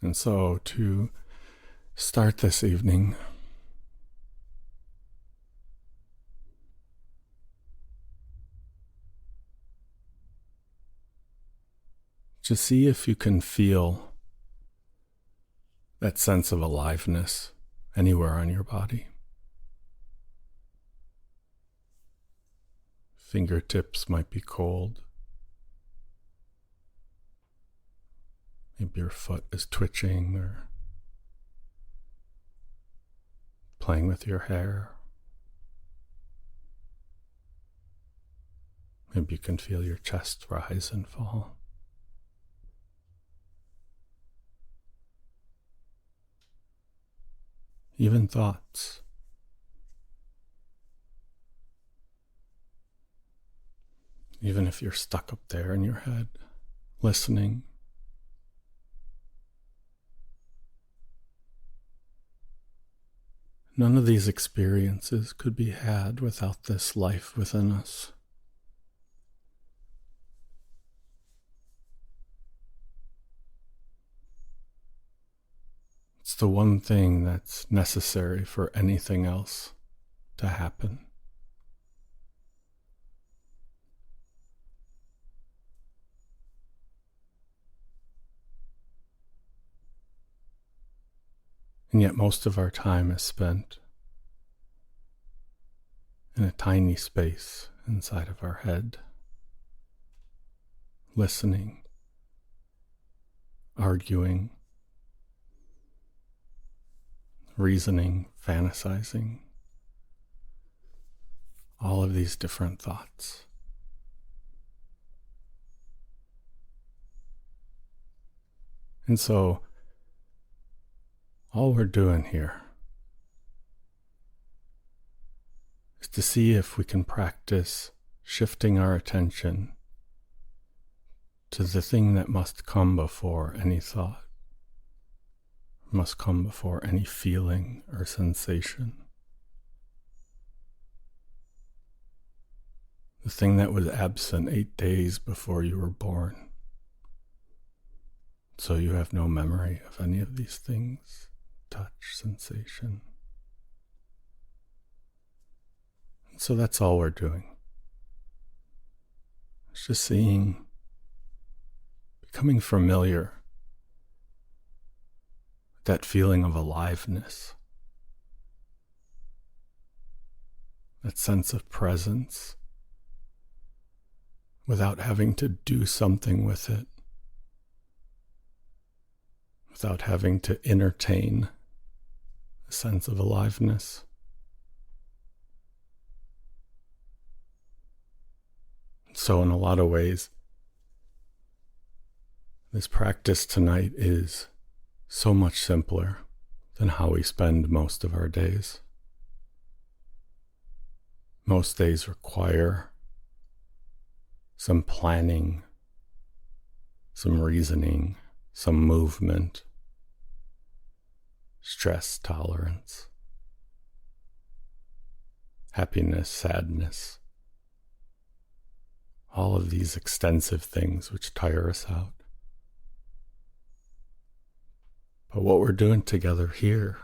And so to start this evening, just see if you can feel that sense of aliveness anywhere on your body. Fingertips might be cold. Maybe your foot is twitching or playing with your hair. Maybe you can feel your chest rise and fall. Even thoughts. Even if you're stuck up there in your head, listening. None of these experiences could be had without this life within us. It's the one thing that's necessary for anything else to happen. And yet most of our time is spent in a tiny space inside of our head, listening, arguing, reasoning, fantasizing, all of these different thoughts. And so all we're doing here is to see if we can practice shifting our attention to the thing that must come before any thought, must come before any feeling or sensation. The thing that was absent 8 days before you were born. So you have no memory of any of these things, touch, sensation. And so that's all we're doing. It's just seeing, becoming familiar with that feeling of aliveness, that sense of presence, without having to do something with it, without having to entertain a sense of aliveness. So in a lot of ways, this practice tonight is so much simpler than how we spend most of our days. Most days require some planning, some reasoning, some movement, stress tolerance, happiness, sadness, all of these extensive things which tire us out. But what we're doing together here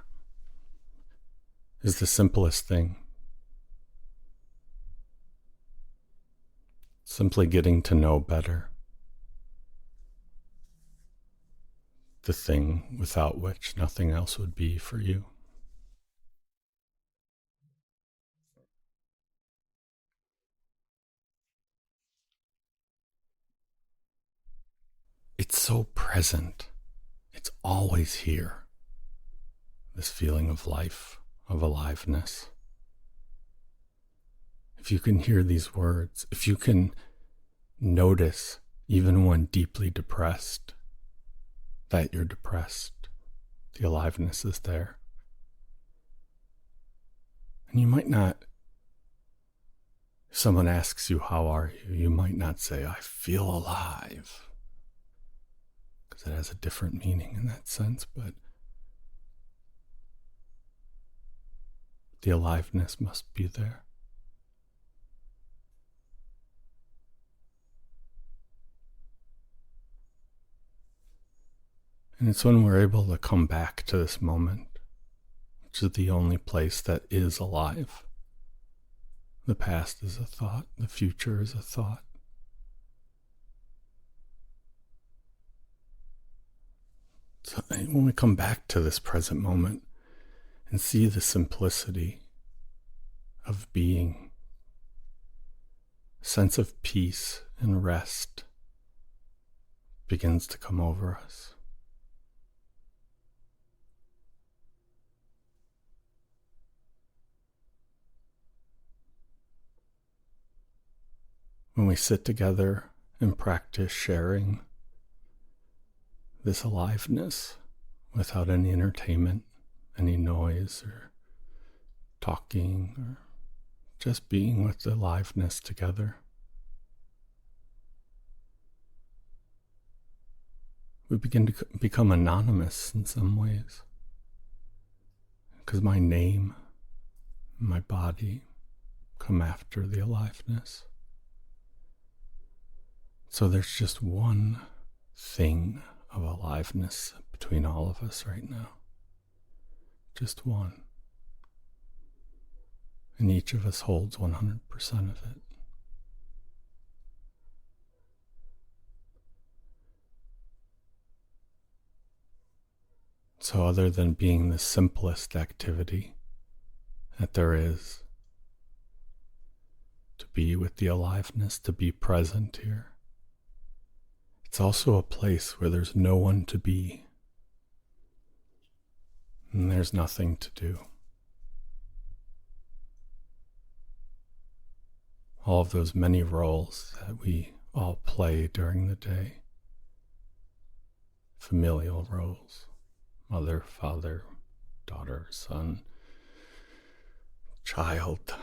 is the simplest thing. Simply getting to know better the thing without which nothing else would be for you. It's so present. It's always here. This feeling of life, of aliveness. If you can hear these words, if you can notice, even when deeply depressed, that you're depressed, the aliveness is there. And you might not, if someone asks you, how are you? You might not say, I feel alive, because it has a different meaning in that sense, but the aliveness must be there. And it's when we're able to come back to this moment, which is the only place that is alive. The past is a thought, the future is a thought. So when we come back to this present moment and see the simplicity of being, a sense of peace and rest begins to come over us. When we sit together and practice sharing this aliveness without any entertainment, any noise or talking, or just being with the aliveness together, we begin to become anonymous in some ways, because my name, my body come after the aliveness. So there's just one thing of aliveness between all of us right now. Just one. And each of us holds 100% of it. So other than being the simplest activity that there is, to be with the aliveness, to be present here, it's also a place where there's no one to be, and there's nothing to do. All of those many roles that we all play during the day, familial roles, mother, father, daughter, son, child,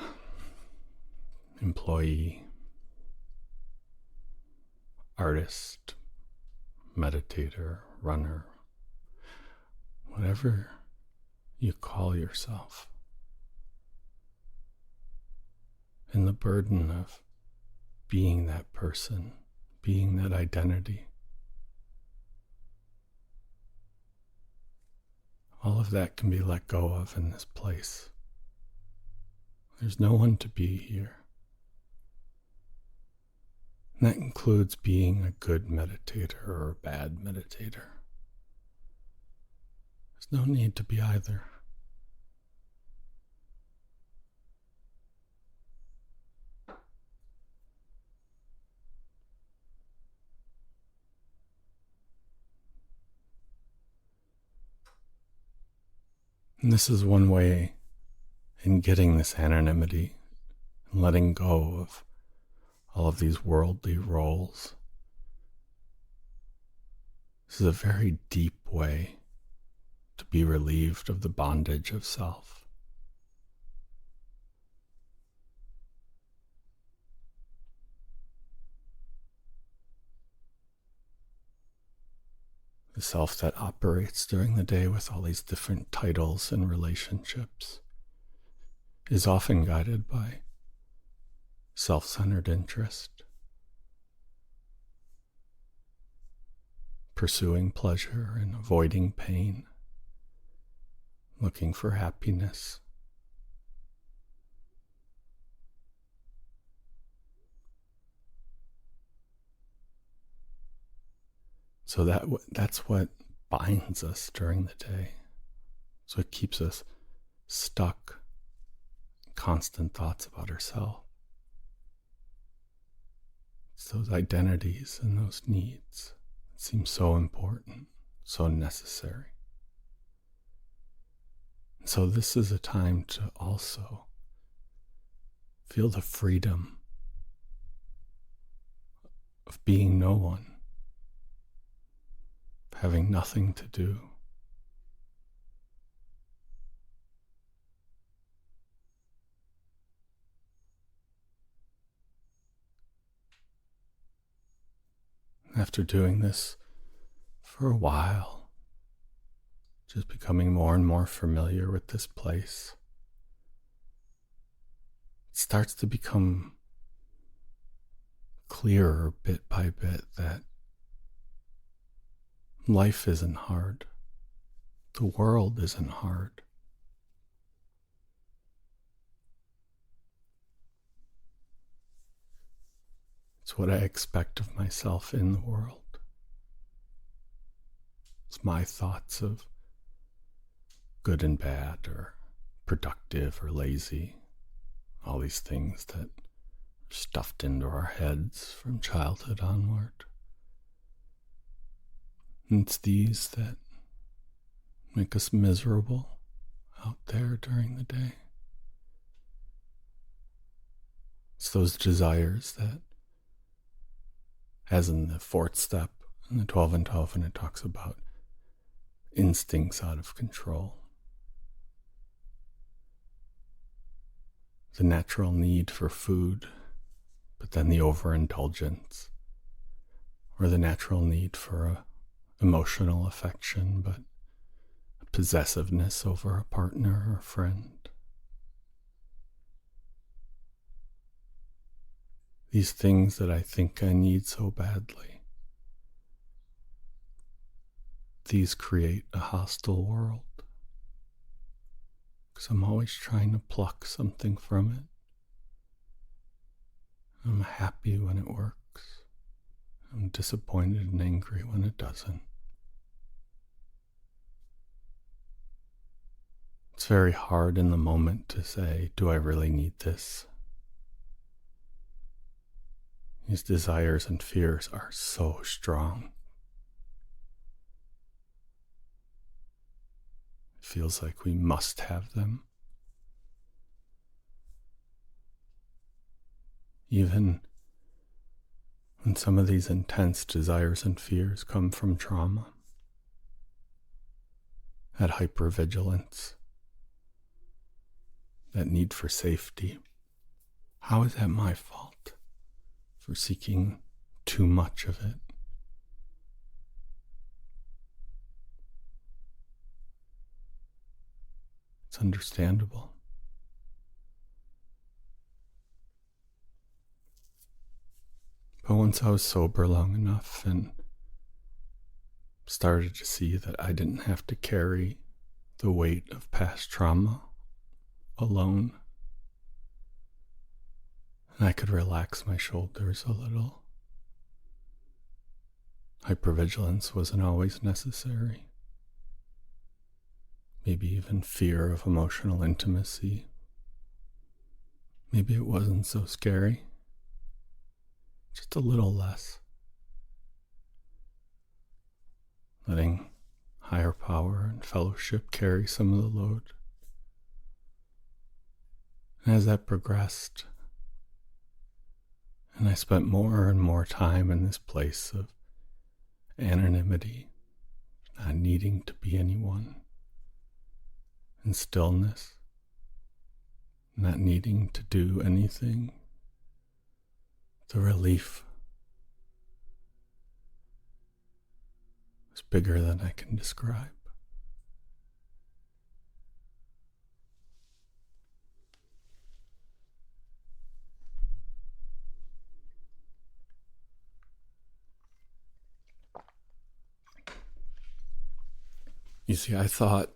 employee, artist, meditator, runner, whatever you call yourself. And the burden of being that person, being that identity, all of that can be let go of in this place. There's no one to be here. And that includes being a good meditator or a bad meditator. There's no need to be either. And this is one way in getting this anonymity and letting go of all of these worldly roles. This is a very deep way to be relieved of the bondage of self. The self that operates during the day with all these different titles and relationships is often guided by self-centered interest, pursuing pleasure and avoiding pain, looking for happiness. So that's what binds us during the day. So it keeps us stuck in constant thoughts about ourselves. It's those identities and those needs that seem so important, so necessary. And so this is a time to also feel the freedom of being no one, having nothing to do. After doing this for a while, just becoming more and more familiar with this place, it starts to become clearer bit by bit that Life isn't hard. The world isn't hard. It's what I expect of myself in the world. It's my thoughts of good and bad, or productive or lazy. All these things that are stuffed into our heads from childhood onward. And it's these that make us miserable out there during the day. It's those desires that, as in the fourth step in the 12 and 12, and it talks about instincts out of control. The natural need for food, but then the overindulgence, or the natural need for emotional affection, but a possessiveness over a partner or a friend. These things that I think I need so badly, these create a hostile world. Because I'm always trying to pluck something from it. I'm happy when it works. I'm disappointed and angry when it doesn't. It's very hard in the moment to say, do I really need this? These desires and fears are so strong. It feels like we must have them. Even when some of these intense desires and fears come from trauma, that hypervigilance, that need for safety, how is that my fault for seeking too much of it? It's understandable. But once I was sober long enough and started to see that I didn't have to carry the weight of past trauma alone, and I could relax my shoulders a little. Hypervigilance wasn't always necessary. Maybe even fear of emotional intimacy. Maybe it wasn't so scary. Just a little less. Letting higher power and fellowship carry some of the load. And as that progressed, and I spent more and more time in this place of anonymity, not needing to be anyone, and stillness, not needing to do anything, the relief was bigger than I can describe. You see, I thought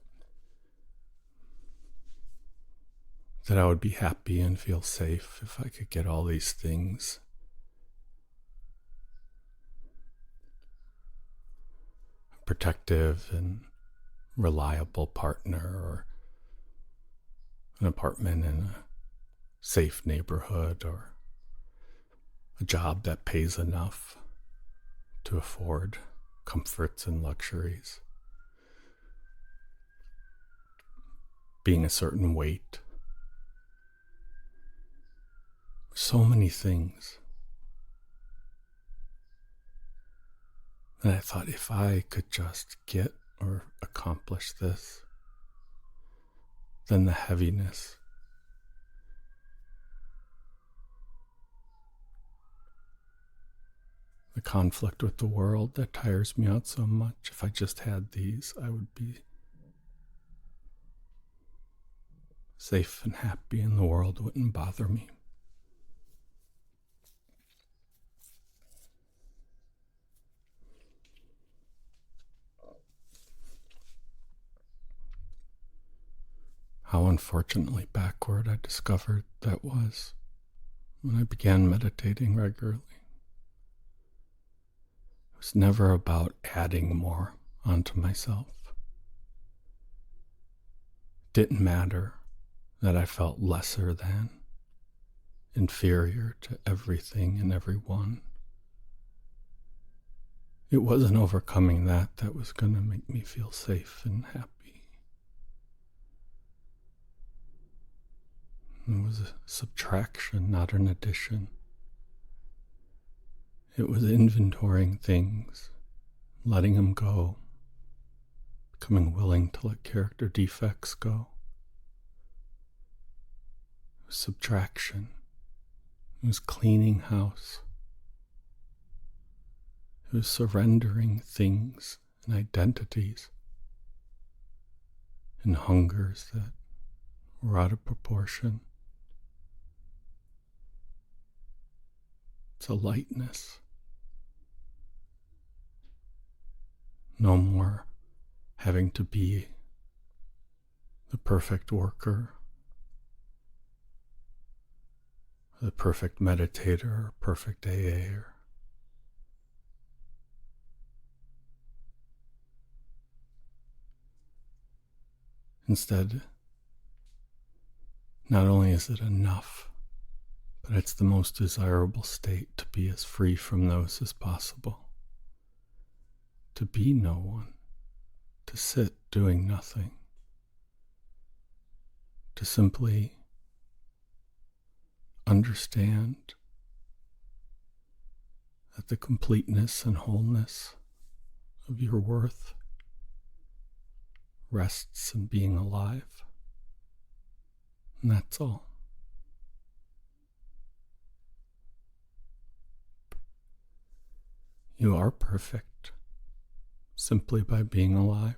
that I would be happy and feel safe if I could get all these things. A protective and reliable partner, or an apartment in a safe neighborhood, or a job that pays enough to afford comforts and luxuries. Being a certain weight. So many things. And I thought, if I could just get or accomplish this, then the heaviness, the conflict with the world that tires me out so much, if I just had these, I would be safe and happy, and the world wouldn't bother me. unfortunately backward I discovered that was when I began meditating regularly. It was never about adding more onto myself. It didn't matter that I felt lesser than, inferior to everything and everyone. It wasn't overcoming that was going to make me feel safe and happy. It was a subtraction, not an addition. It was inventorying things, letting them go, becoming willing to let character defects go. It was subtraction. It was cleaning house. It was surrendering things and identities and hungers that were out of proportion. It's a lightness. No more having to be the perfect worker, the perfect meditator, or perfect AA. Instead, not only is it enough, but it's the most desirable state to be as free from those as possible. To be no one, to sit doing nothing, to simply understand that the completeness and wholeness of your worth rests in being alive. And that's all. You are perfect simply by being alive.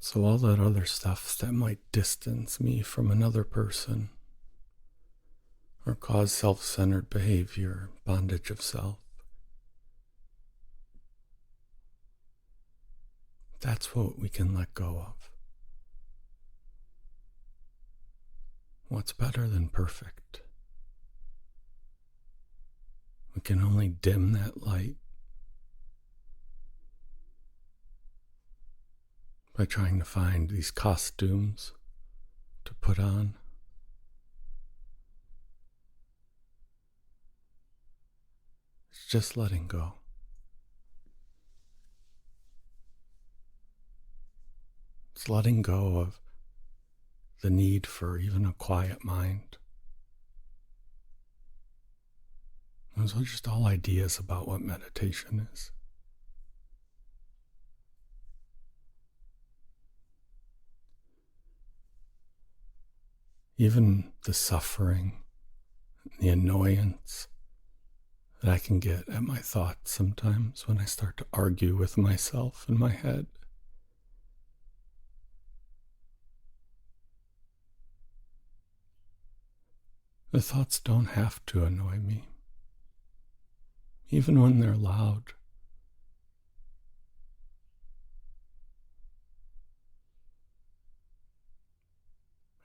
So all that other stuff that might distance me from another person or cause self-centered behavior, bondage of self, that's what we can let go of. What's better than perfect? We can only dim that light by trying to find these costumes to put on. It's just letting go. It's letting go of the need for even a quiet mind. Those are just all ideas about what meditation is. Even the suffering, the annoyance that I can get at my thoughts sometimes when I start to argue with myself in my head. The thoughts don't have to annoy me, even when they're loud.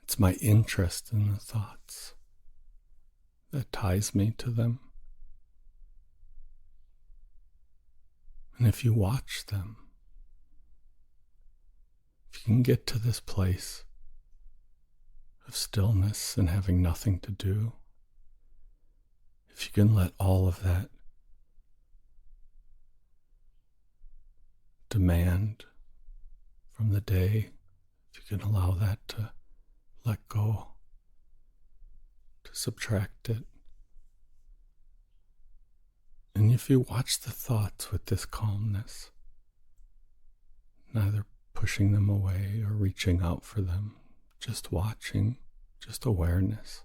It's my interest in the thoughts that ties me to them. And if you watch them, if you can get to this place of stillness and having nothing to do, if you can let all of that demand from the day, if you can allow that to let go, to subtract it, and if you watch the thoughts with this calmness, neither pushing them away or reaching out for them, just watching, just awareness,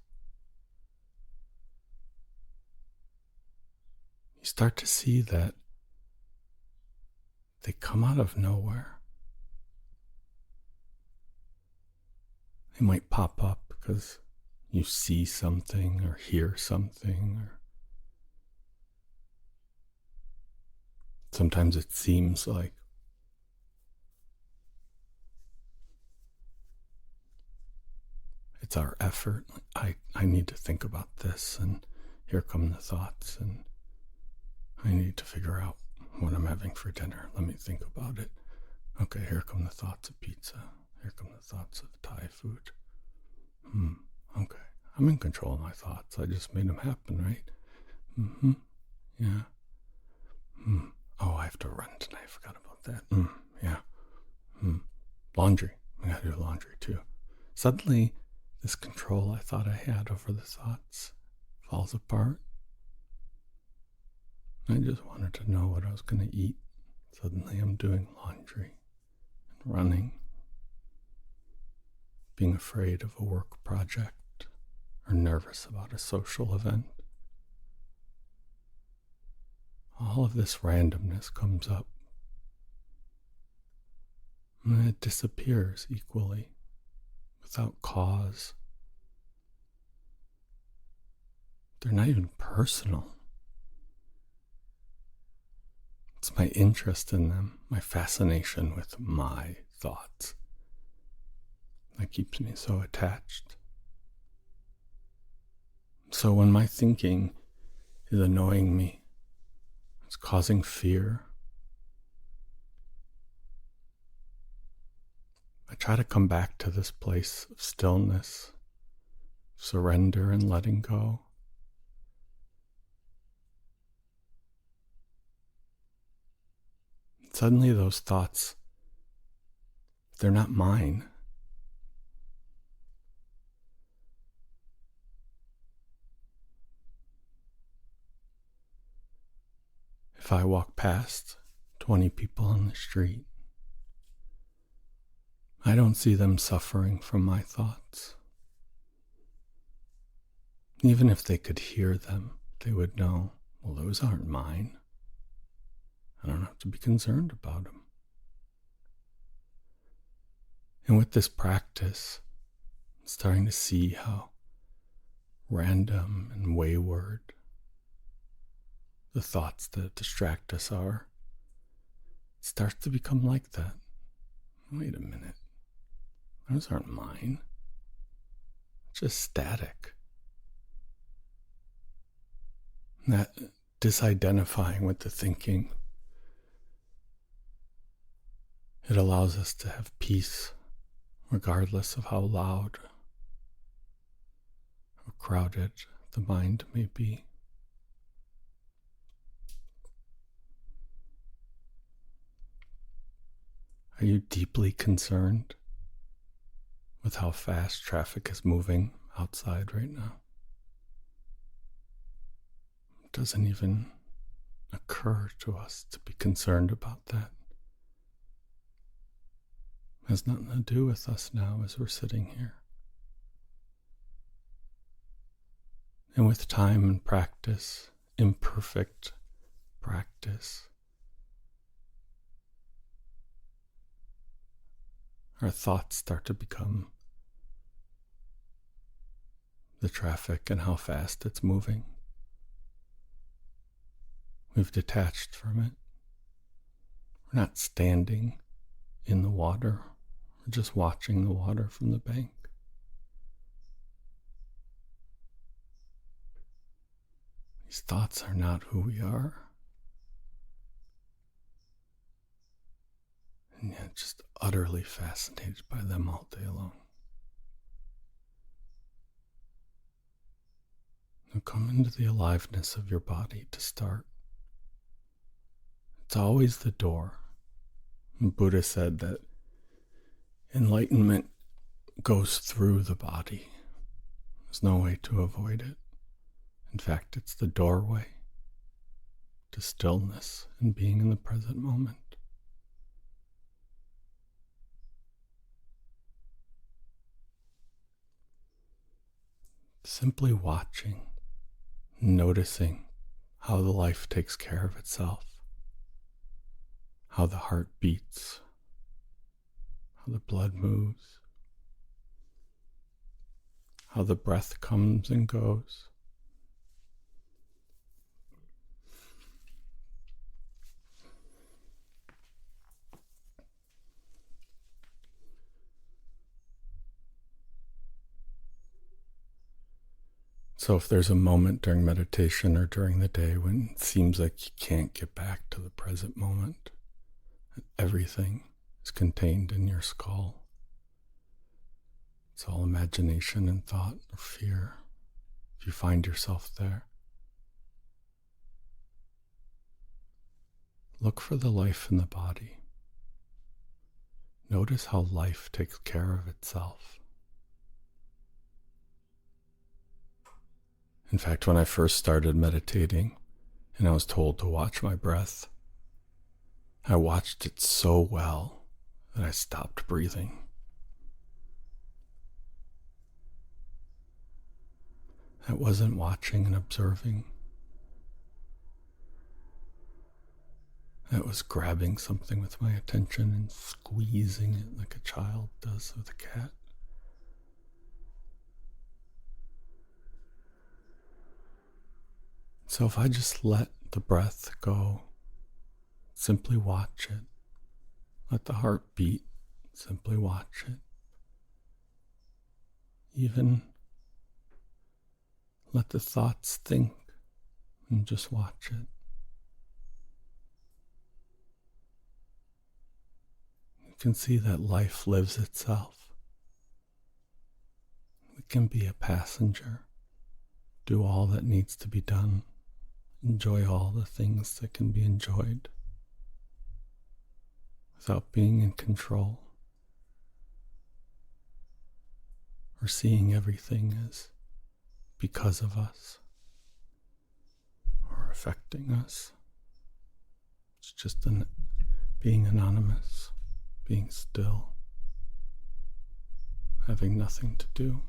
you start to see that they come out of nowhere. They might pop up because you see something or hear something, or sometimes it seems like It's our effort. I need to think about this, and here come the thoughts, and I need to figure out what I'm having for dinner. Let me think about it. Okay, here come the thoughts of pizza. Here come the thoughts of Thai food. Okay. I'm in control of my thoughts. I just made them happen, right? Yeah. Oh, I have to run tonight. I forgot about that. Yeah. Laundry. I gotta do laundry too. Suddenly, this control I thought I had over the thoughts falls apart. I just wanted to know what I was going to eat. Suddenly I'm doing laundry and running, being afraid of a work project or nervous about a social event. All of this randomness comes up, and it disappears equally, without cause. They're not even personal. It's my interest in them, my fascination with my thoughts, that keeps me so attached. So when my thinking is annoying me, it's causing fear, I try to come back to this place of stillness, surrender and letting go. Suddenly those thoughts, they're not mine. If I walk past 20 people on the street, I don't see them suffering from my thoughts. Even if they could hear them, they would know, well, those aren't mine. I don't have to be concerned about them. And with this practice, I'm starting to see how random and wayward the thoughts that distract us are. It starts to become like that. Wait a minute. Those aren't mine. It's just static. That disidentifying with the thinking, it allows us to have peace regardless of how loud or crowded the mind may be. Are you deeply concerned with how fast traffic is moving outside right now? It doesn't even occur to us to be concerned about that. It has nothing to do with us now as we're sitting here. And with time and practice, imperfect practice, our thoughts start to become the traffic and how fast it's moving. We've detached from it. We're not standing in the water. We're just watching the water from the bank. These thoughts are not who we are. And yet just utterly fascinated by them all day long. Now come into the aliveness of your body to start. It's always the door. And Buddha said that enlightenment goes through the body. There's no way to avoid it. In fact, it's the doorway to stillness and being in the present moment. Simply watching, noticing how the life takes care of itself, how the heart beats, how the blood moves, how the breath comes and goes. So if there's a moment during meditation or during the day when it seems like you can't get back to the present moment, that everything is contained in your skull, it's all imagination and thought or fear. If you find yourself there, look for the life in the body. Notice how life takes care of itself. In fact, when I first started meditating and I was told to watch my breath, I watched it so well that I stopped breathing. That wasn't watching and observing. That was grabbing something with my attention and squeezing it like a child does with a cat. So if I just let the breath go, simply watch it. Let the heart beat, simply watch it. Even let the thoughts think and just watch it. You can see that life lives itself. We can be a passenger, do all that needs to be done, enjoy all the things that can be enjoyed without being in control or seeing everything as because of us or affecting us. It's just being anonymous, being still, having nothing to do.